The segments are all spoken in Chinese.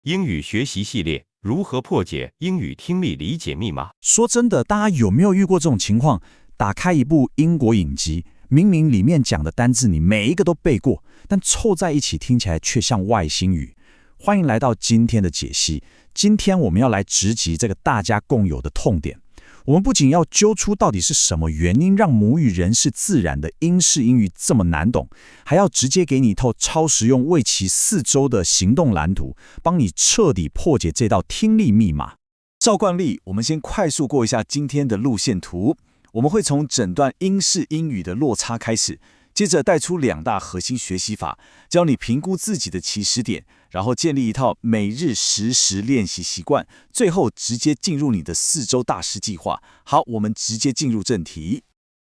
英语学习系列：如何破解英语听力理解密码？说真的，大家有没有遇过这种情况？打开一部英国影集，明明里面讲的单字你每一个都背过，但凑在一起听起来却像外星语。欢迎来到今天的解析。今天我们要来直击这个大家共有的痛点。我们不仅要揪出到底是什么原因让母语人士自然的英式英语这么难懂，还要直接给你一套超实用为期4周的行动蓝图，帮你彻底破解这道听力密码。照惯例，我们先快速过一下今天的路线图。我们会从诊断英式英语的落差开始，接着带出2大核心学习法，教你评估自己的起始点，然后建立一套每日实时练习习惯，最后直接进入你的4周大师计划。好，我们直接进入正题。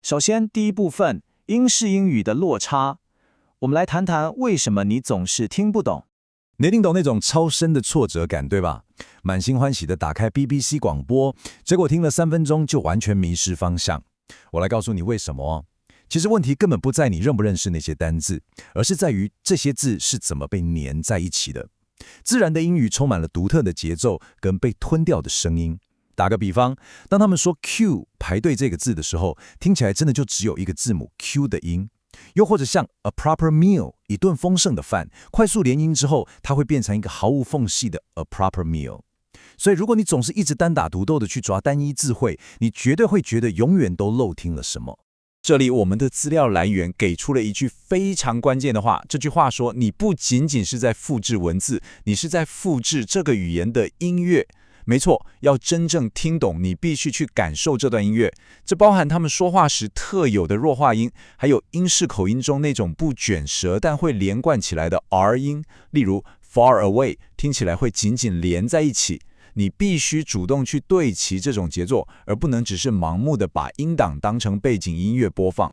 首先，第一部分，英式英语的落差。我们来谈谈为什么你总是听不懂。你一定懂那种超深的挫折感，对吧？满心欢喜的打开 BBC 广播，结果听了3分钟就完全迷失方向。我来告诉你为什么。其实问题根本不在你认不认识那些单字，而是在于这些字是怎么被粘在一起的。自然的英语充满了独特的节奏跟被吞掉的声音。打个比方，当他们说 Q 排队这个字的时候，听起来真的就只有一个字母 Q 的音。又或者像 a proper meal 一顿丰盛的饭，快速连音之后，它会变成一个毫无缝隙的 a proper meal。所以如果你总是一直单打独斗的去抓单一字汇，你绝对会觉得永远都漏听了什么。这里我们的资料来源给出了一句非常关键的话，这句话说，你不仅仅是在复制文字，你是在复制这个语言的音乐。没错，要真正听懂，你必须去感受这段音乐。这包含他们说话时特有的弱化音，还有英式口音中那种不卷舌但会连贯起来的 R 音，例如 far away 听起来会紧紧连在一起。你必须主动去对齐这种节奏，而不能只是盲目的把音档当成背景音乐播放。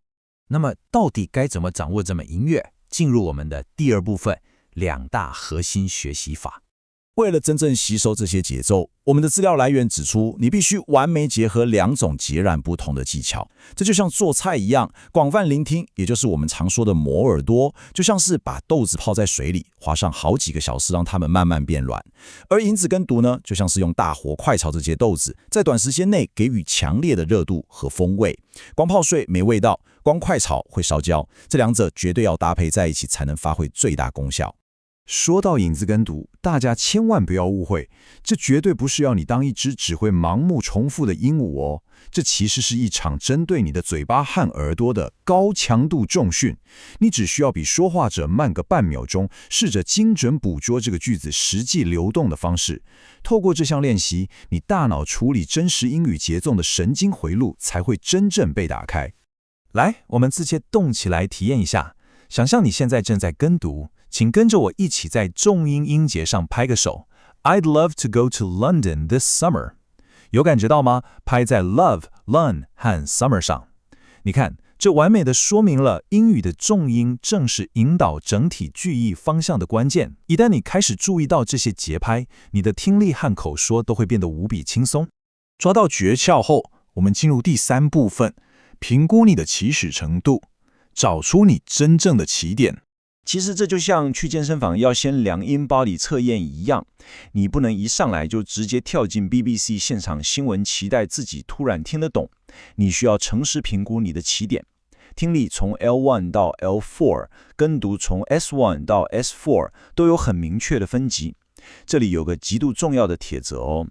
那么到底该怎么掌握这门音乐？进入我们的第2部分，2大核心学习法。为了真正吸收这些节奏，我们的资料来源指出，你必须完美结合2种截然不同的技巧。这就像做菜一样，广泛聆听，也就是我们常说的磨耳朵，就像是把豆子泡在水里，花上好几个小时让它们慢慢变软。而引子跟读呢，就像是用大火快炒这些豆子，在短时间内给予强烈的热度和风味。光泡水没味道，光快炒会烧焦，这2者绝对要搭配在一起才能发挥最大功效。说到引子跟读，大家千万不要误会，这绝对不是要你当一只只会盲目重复的鹦鹉哦，这其实是一场针对你的嘴巴和耳朵的高强度重训。你只需要比说话者慢个半秒钟，试着精准捕捉这个句子实际流动的方式。透过这项练习，你大脑处理真实英语节奏的神经回路才会真正被打开。来，我们直接动起来体验一下。想象你现在正在跟读，请跟着我一起在重音音节上拍个手。I'd love to go to London this summer。有感觉到吗？拍在 love、learn 和 summer 上。你看，这完美的说明了英语的重音正是引导整体句意方向的关键。一旦你开始注意到这些节拍，你的听力和口说都会变得无比轻松。抓到诀窍后，我们进入第3部分，评估你的起始程度，找出你真正的起点。其实这就像去健身房要先量英巴里测验一样，你不能一上来就直接跳进 BBC 现场新闻，期待自己突然听得懂。你需要诚实评估你的起点。听力从 L1 到 L4， 跟读从 S1 到 S4 都有很明确的分级。这里有个极度重要的铁则哦。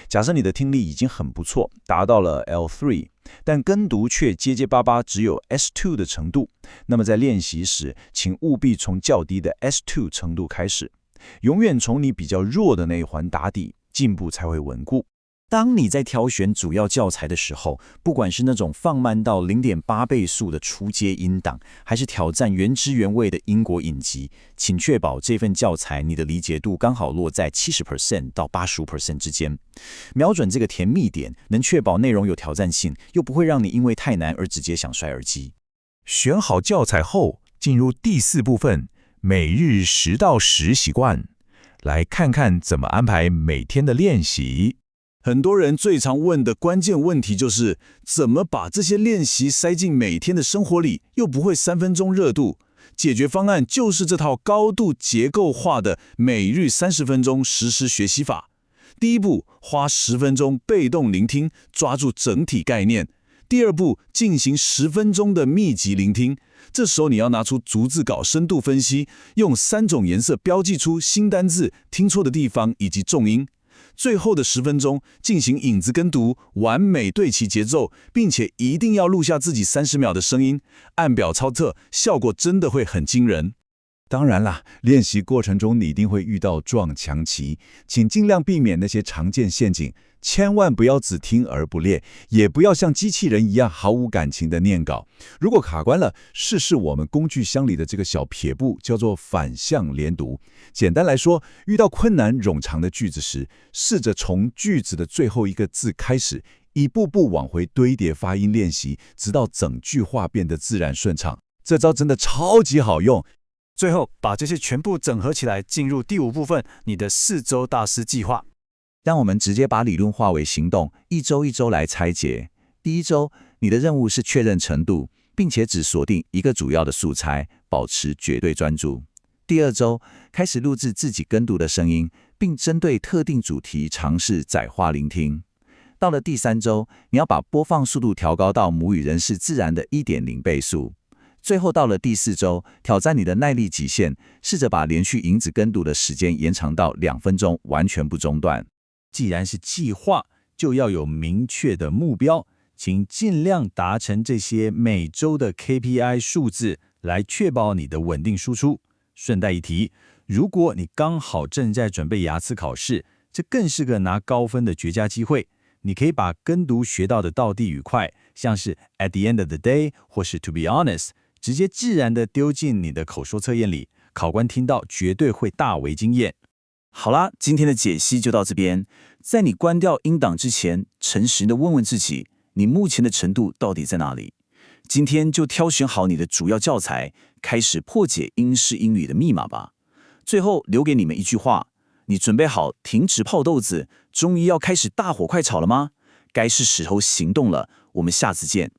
假设你的听力已经很不错，达到了 L3， 但跟读却结结巴巴只有 S2 的程度，那么在练习时，请务必从较低的 S2 程度开始，永远从你比较弱的那一环打底，进步才会稳固。当你在挑选主要教材的时候，不管是那种放慢到 0.8 倍速的初阶音档，还是挑战原汁原味的英国影集，请确保这份教材你的理解度刚好落在 70% 到 85% 之间。瞄准这个甜蜜点，能确保内容有挑战性，又不会让你因为太难而直接想摔耳机。选好教材后，进入第4部分，每日10到10习惯，来看看怎么安排每天的练习。很多人最常问的关键问题就是，怎么把这些练习塞进每天的生活里，又不会3分钟热度？解决方案就是这套高度结构化的每日30分钟实时学习法。第一步，花10分钟被动聆听，抓住整体概念。第二步，进行10分钟的密集聆听。这时候你要拿出逐字稿深度分析，用3种颜色标记出新单字、听错的地方以及重音。最后的10分钟进行影子跟读，完美对齐节奏，并且一定要录下自己30秒的声音，按表操课，效果真的会很惊人。当然啦，练习过程中你一定会遇到撞墙期，请尽量避免那些常见陷阱，千万不要只听而不练，也不要像机器人一样毫无感情的念稿。如果卡关了，试试我们工具箱里的这个小撇步，叫做反向连读。简单来说，遇到困难冗长的句子时，试着从句子的最后一个字开始，一步步往回堆叠发音练习，直到整句话变得自然顺畅。这招真的超级好用。最后，把这些全部整合起来，进入第5部分，你的4周大师计划。让我们直接把理论化为行动，一周一周来拆解。第1周，你的任务是确认程度，并且只锁定一个主要的素材，保持绝对专注。第2周，开始录制自己跟读的声音，并针对特定主题尝试载化聆听。到了第3周，你要把播放速度调高到母语人士自然的1.0倍速。最后到了第4周，挑战你的耐力极限，试着把连续影子跟读的时间延长到2分钟，完全不中断。既然是计划，就要有明确的目标，请尽量达成这些每周的 KPI 数字，来确保你的稳定输出。顺带一提，如果你刚好正在准备雅思考试，这更是个拿高分的绝佳机会。你可以把跟读学到的道地语块，像是 at the end of the day 或是 to be honest，直接自然地丢进你的口说测验里，考官听到绝对会大为惊艳。好啦，今天的解析就到这边。在你关掉音档之前，诚实地问问自己，你目前的程度到底在哪里？今天就挑选好你的主要教材，开始破解英式英语的密码吧。最后留给你们一句话：你准备好停止泡豆子，终于要开始大火快炒了吗？该是时候行动了。我们下次见。